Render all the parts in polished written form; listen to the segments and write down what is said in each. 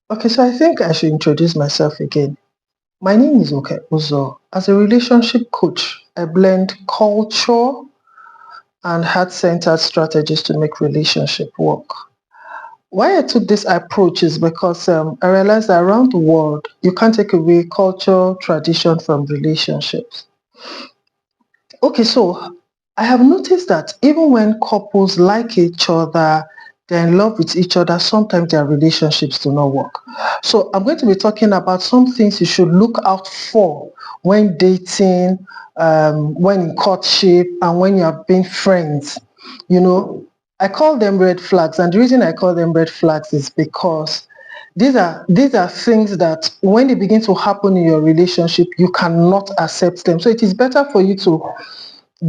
Okay, so I think I should introduce myself again. My name is Oke Uzo. As a relationship coach, I blend culture and heart-centered strategies to make relationship work. Why I took this approach is because I realized that around the world, you can't take away culture, tradition from relationships. Okay, so I have noticed that even when couples like each other, they're in love with each other, sometimes their relationships do not work. So I'm going to be talking about some things you should look out for when dating, when in courtship, and when you are being friends. You know, I call them red flags, and the reason I call them red flags is because these are things that when they begin to happen in your relationship, you cannot accept them. So it is better for you to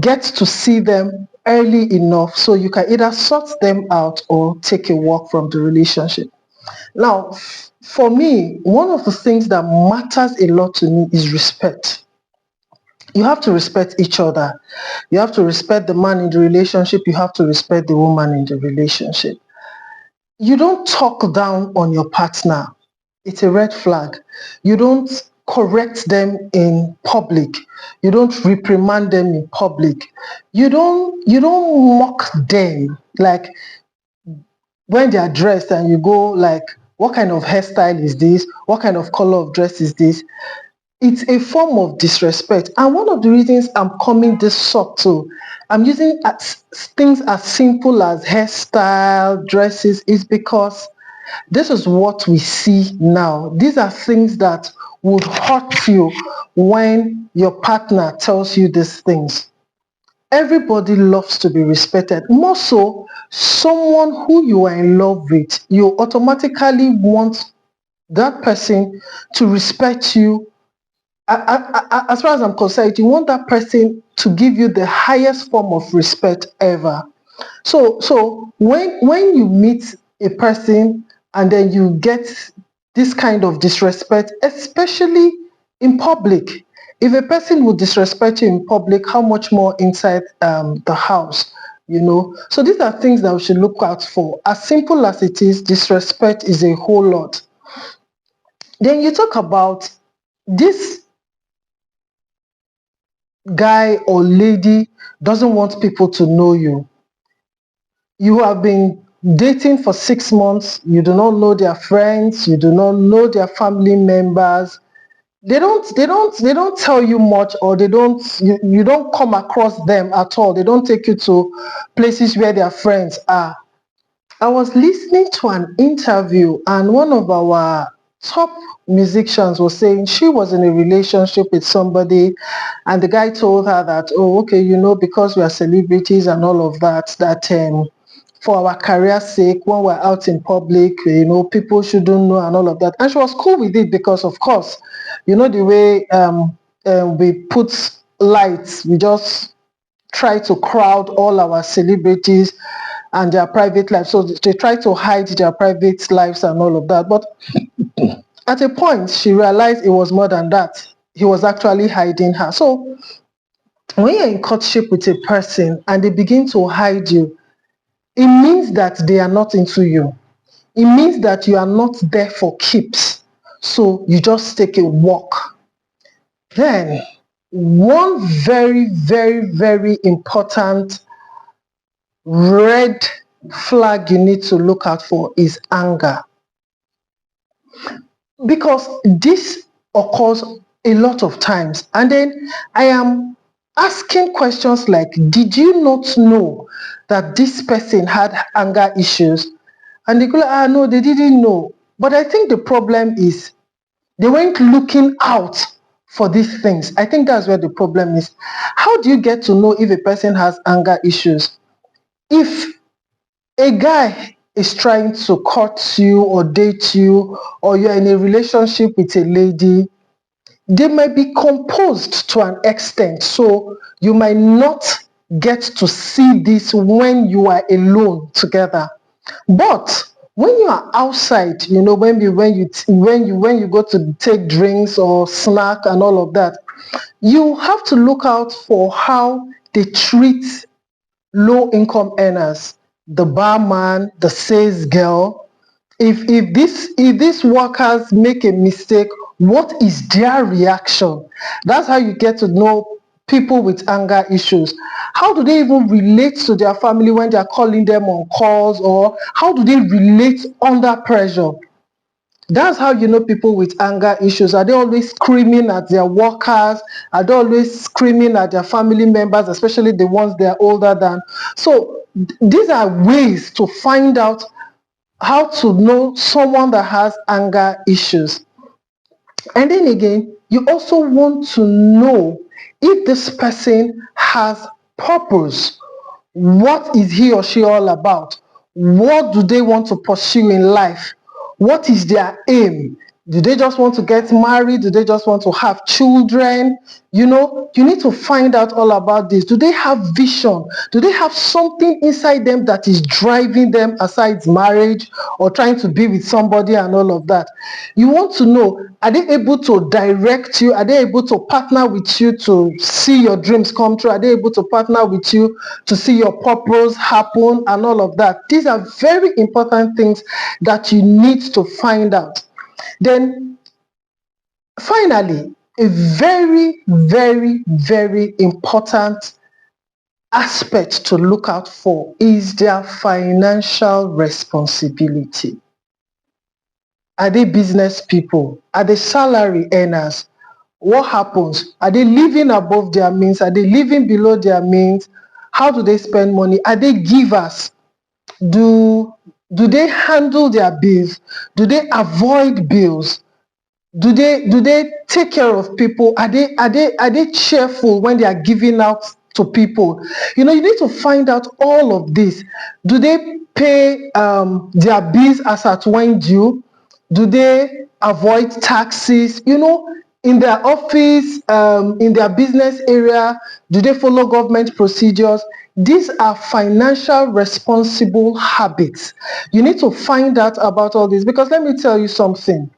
get to see them early enough so you can either sort them out or take a walk from the relationship. Now, for me, one of the things that matters a lot to me is respect. You have to respect each other. You have to respect the man in the relationship. You have to respect the woman in the relationship. You don't talk down on your partner. It's a red flag. You don't correct them in public. You don't reprimand them in public. You don't mock them like when they are dressed and you go like, what kind of hairstyle is this? What kind of color of dress is this? It's a form of disrespect. And one of the reasons I'm coming this subtle, I'm using things as simple as hairstyle, dresses, is because this is what we see now. These are things that would hurt you when your partner tells you these things. Everybody loves to be respected. More so, someone who you are in love with, you automatically want that person to respect you. As far as I'm concerned, you want that person to give you the highest form of respect ever. So when you meet a person and then you get this kind of disrespect, especially in public, if a person would disrespect you in public, how much more inside the house, you know? So these are things that we should look out for. As simple as it is, disrespect is a whole lot. Then you talk about this guy or lady doesn't want people to know you. You have been dating for 6 months, you do not know their friends, you do not know their family members. They don't tell you much, or you don't come across them at all. They don't take you to places where their friends are. I was listening to an interview, and one of our top musicians was saying she was in a relationship with somebody, and the guy told her that, oh, okay, because we are celebrities and all of that, that for our career sake, when we're out in public, people shouldn't know and all of that. And she was cool with it because, of course, the way we put lights, we just try to crowd all our celebrities and their private lives. So they try to hide their private lives and all of that. But at a point, she realized it was more than that. He was actually hiding her. So when you're in courtship with a person and they begin to hide you, it means that they are not into you. It means that you are not there for keeps. So you just take a walk. Then, one very, very, very important red flag you need to look out for is anger. Because this occurs a lot of times. And then I am asking questions like, did you not know that this person had anger issues? And they go, no, they didn't know. But I think the problem is they weren't looking out for these things. I think that's where the problem is. How do you get to know if a person has anger issues? If a guy is trying to court you or date you, or you're in a relationship with a lady, they might be composed to an extent. So you might not get to see this when you are alone together. But when you are outside, when you go to take drinks or snack and all of that, you have to look out for how they treat low income earners, the barman, the sales girl. If these workers make a mistake, what is their reaction? That's how you get to know people with anger issues. How do they even relate to their family when they're calling them on calls, or how do they relate under pressure? That's how you know people with anger issues. Are they always screaming at their workers? Are they always screaming at their family members, especially the ones they're older than? So these are ways to find out how to know someone that has anger issues. And then again, you also want to know if this person has purpose. What is he or she all about? What do they want to pursue in life? What is their aim? Do they just want to get married? Do they just want to have children? You know, you need to find out all about this. Do they have vision? Do they have something inside them that is driving them aside marriage or trying to be with somebody and all of that? You want to know, are they able to direct you? Are they able to partner with you to see your dreams come true? Are they able to partner with you to see your purpose happen and all of that? These are very important things that you need to find out. Then finally, a very, very, very important aspect to look out for is their financial responsibility. Are they business people? Are they salary earners? What happens? Are they living above their means? Are they living below their means? How do they spend money? Are they givers? Do they handle their bills? Do they avoid bills? Do they take care of people? Are they cheerful when they are giving out to people? You know, you need to find out all of this. Do they pay their bills as at when due? Do they avoid taxes? You know, in their office, in their business area, do they follow government procedures? These are financial responsible habits. You need to find out about all this, because let me tell you something.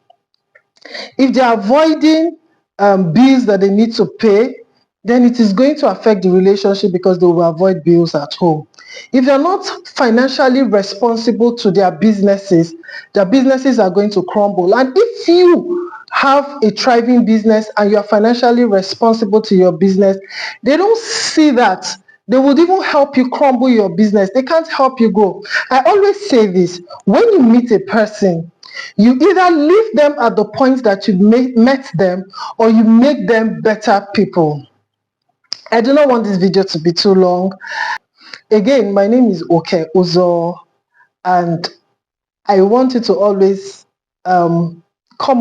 If they're avoiding bills that they need to pay, then it is going to affect the relationship, because they will avoid bills at home. If they're not financially responsible to their businesses are going to crumble. And if you have a thriving business and you're financially responsible to your business, they don't see that. They would even help you crumble your business. They can't help you grow. I always say this: when you meet a person, you either leave them at the point that you met them, or you make them better people. I do not want this video to be too long. Again, my name is Oke Uzo, and I want you to always come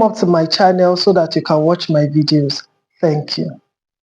up to my channel so that you can watch my videos. Thank you.